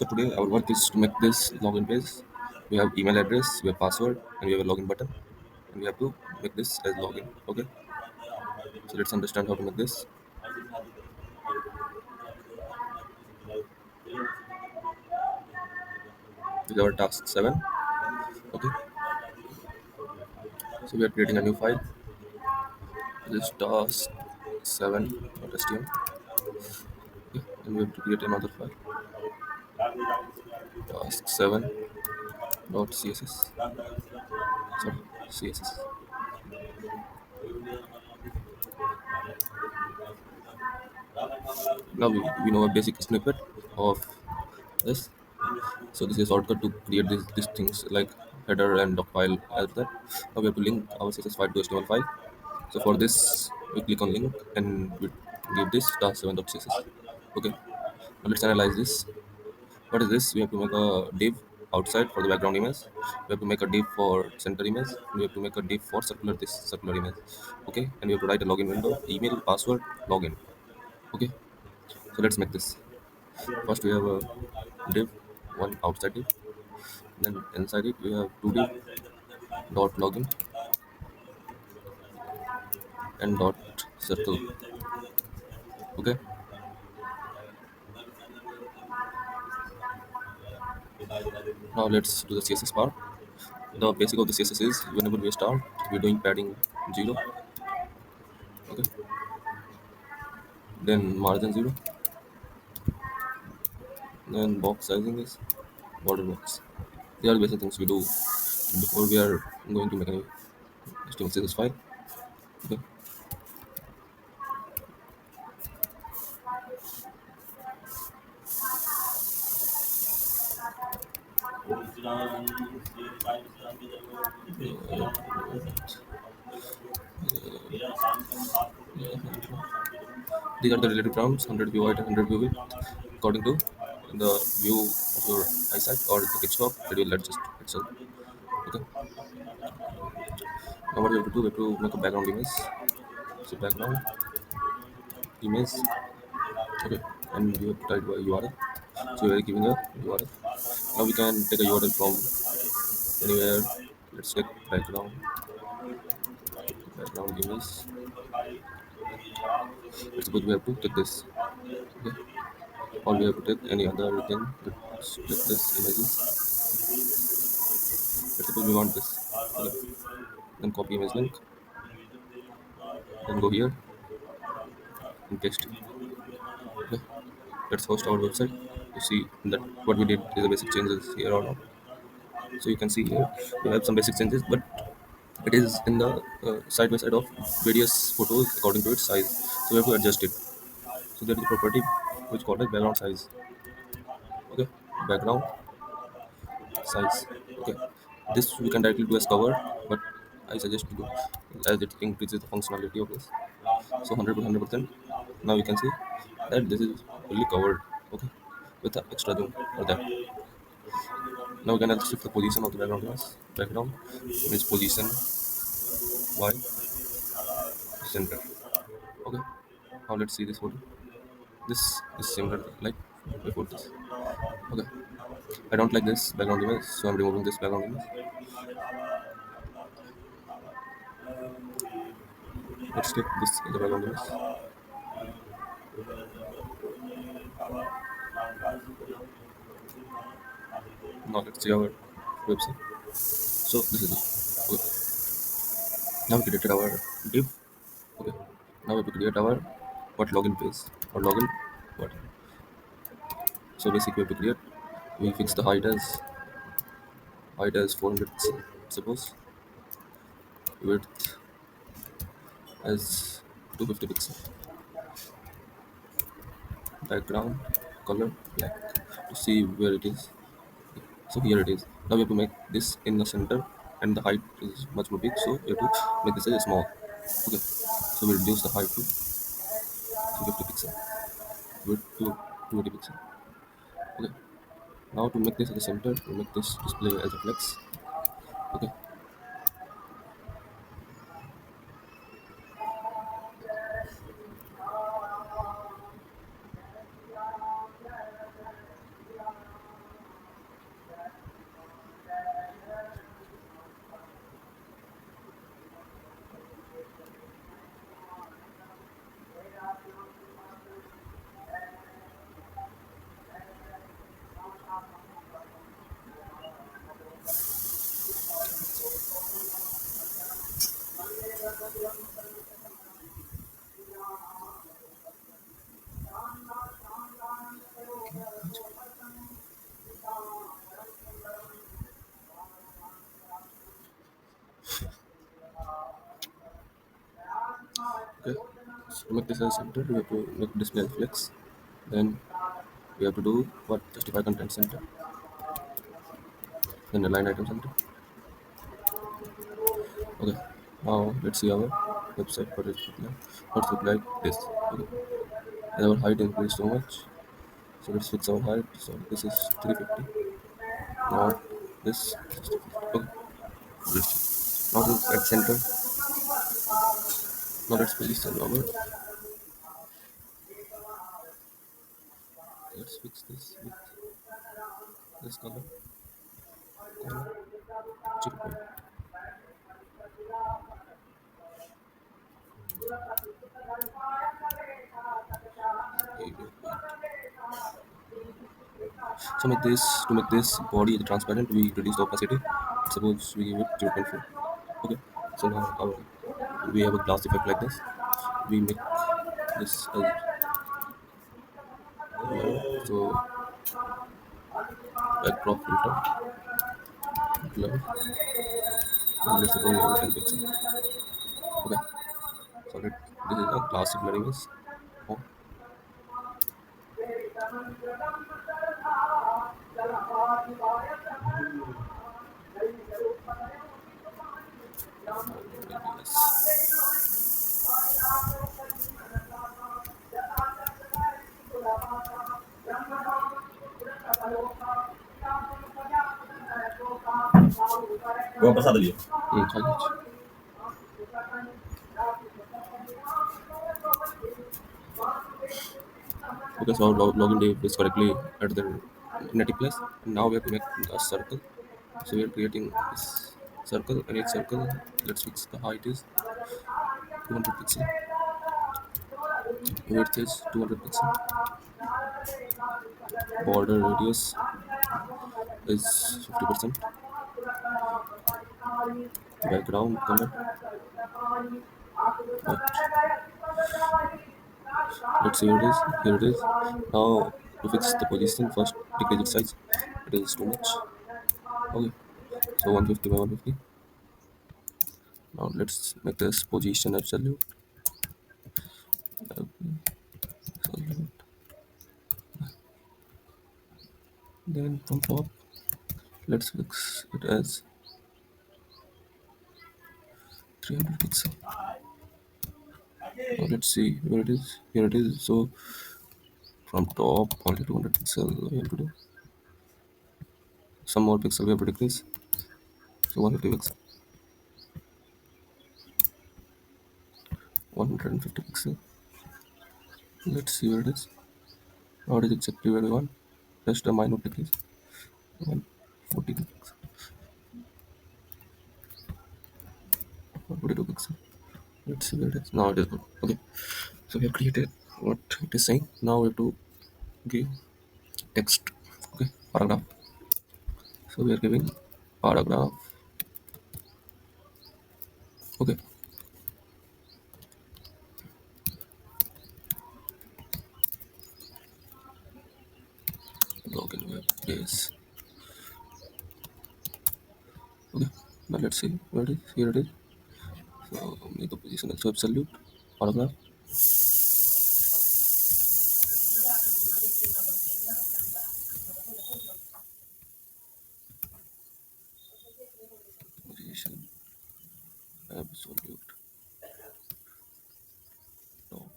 So today our work is to make this login page. We have email address, we have password, and we have a login button, and we have to make this as login. Okay. So let's understand how to make this. This is our task 7. Okay. So we are creating a new file. This is task 7.html. Okay. And we have to create another file. Task 7.css. Sorry, CSS. Now we know a basic snippet of this. So this is shortcut to create these things like header and doc file as that. Now we have to link our CSS file to HTML file. So for this, we click on link and we give this task7.css. Okay. Now let's analyze this. What is this? We have to make a div outside for the background image. We have to make a div for center image. We have to make a div for circular image. Okay. And we have to write a login window, email, password, login. Okay. So let's make this. First we have a div, one outside div. Then inside it we have two div dot login and dot circle. Okay. Now let's do the CSS part. The basic of the CSS is whenever we start, we're doing padding 0. Okay. Then margin 0. Then box sizing is border box. They are the basic things we do before we are going to make any HTML CSS file. Okay. These are the relative terms: 100 view height and 100 view width, according to the view of your eyesight or the desktop. It will adjust itself. Okay. Now what we have to do? We have to make a background image. So background image. Okay. And you have to type a URL. So we are giving a URL. Now we can take a URL from anywhere. Let's take background image. Let's suppose we have to take this. Okay. Or we have to take any other thing. Let's take this images. Let's suppose we want this. Okay. Then copy image link. Then go here and paste. Okay. Let's host our website to see that what we did is the basic changes here or not. So you can see here we have some basic changes, but it is in the side by side of various photos according to its size. So we have to adjust it. So there is a property which called as background size. Okay, background size. Okay, this we can directly do as cover, but I suggest to do as it increases the functionality of this. So 100 to 100%. Now you can see that this is fully covered. Okay, with the extra zoom or that. Now we can also shift the position of the background class. Background is position y center. Okay. Now let's see this photo. This is similar like before this. Okay. I don't like this background image, so I'm removing this background image. Let's take this in the background image. Now let's see our website. So this is it. Okay. Now we created our div. Okay. Now we have to create our what login page or login what. So basically we have to create. We fix the height as 400 suppose, width as 250 pixel, background color black to see where it is. So here it is. Now we have to make this in the center, and the height is much more big, so we have to make this as small. Okay. So we reduce the height to 250 pixel, width to 280 pixel. Okay. Now to make this at the center, we make this display as a flex. Okay. To make this as center, we have to make display as flex. Then we have to do what justify content center. Then align item center. Okay. Now let's see our website. What it look like. What it look like this. Okay. And our height increased so much. So let's fix our height. So this is 350. Now this is 250. Okay. Let's now look at center. Now let's position our. Let's fix this with this color. Color 0.8. So make this to make this body transparent, we reduce the opacity. Suppose we give it 0.4. Okay. So now we have a glass effect like this. We make this as so backdrop filter blur. And let's suppose we have 10 pixels. Okay. So this is a classic blur image. Oh, yes. Gua pasado dia. College. Okay, so our login date is correctly at the native place. And now we have to make a circle. So we are creating this circle, and each circle, let's fix the height is 200 pixel, width is 200 pixel, border radius is 50%, background color, but let's see here it is. Here it is. Now to fix the position, first decrease its size. It is too much. Okay, so 150 by 150. Now let's make this position absolute. Absolute. Then from top, let's fix it as 300 pixel. Now let's see where it is. Here it is. So from top only 200 pixel we have to do. Some more pixel we have to decrease. So 150 pixel. 150 pixel. Let's see where it is. Now it is exactly where we want. Just a minor decrease. 142 pixel. 142 pixel. Let's see where it is. Now it is good. Okay. So we have created what it is saying. Now we have to give text. Okay. Paragraph. So we are giving paragraph. Okay. Login web base. Okay. Now let's see where it is. Here it is. So make the position also absolute. Paragraph. Position absolute. No.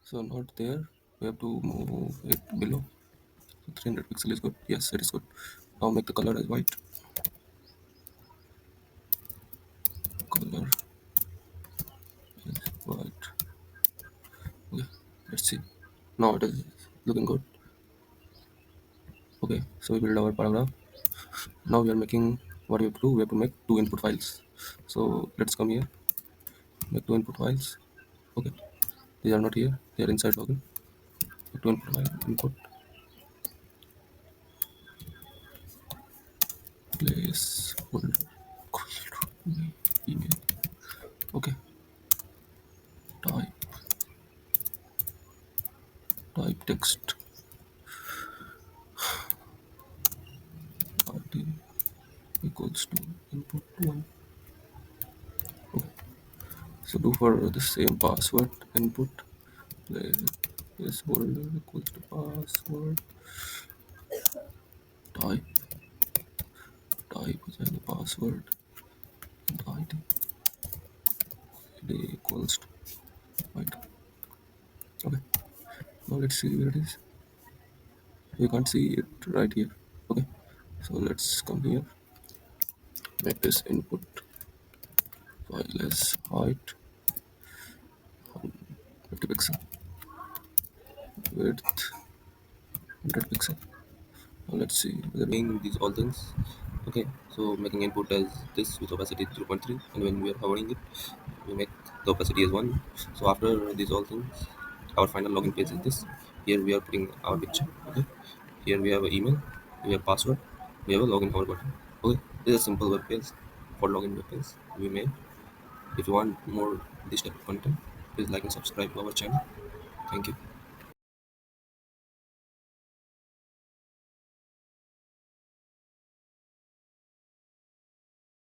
So not there. We have to move it below. So 300 pixel is good. Yes, it is good. Now make the color as white. Color is white. Okay. Let's see. Now it is looking good. Okay. So we build our paragraph. Now we are making what we have to do. We have to make two input files. So let's come here. Make two input files. Okay. These are not here. They are inside login. Make two input file. Input place folder. Email. Okay. Type. Type text. one. Okay. So do for the same password input. This folder equals to password type as the password and ID equals to right. Okay. Now let's see where it is. We can't see it right here. Okay. So let's come here. Make this input file as height 50 pixel, width 100 pixel. Now let's see whether doing these all things. Okay, so making input as this with opacity 0.3, and when we are hovering it, we make the opacity as 1. So after these all things, our final login page is this. Here we are putting our picture. Okay, here we have an email, we have password, we have a login hover button. Okay, this is a simple web page for login web page we made. If you want more this type of content, please like and subscribe to our channel. Thank you.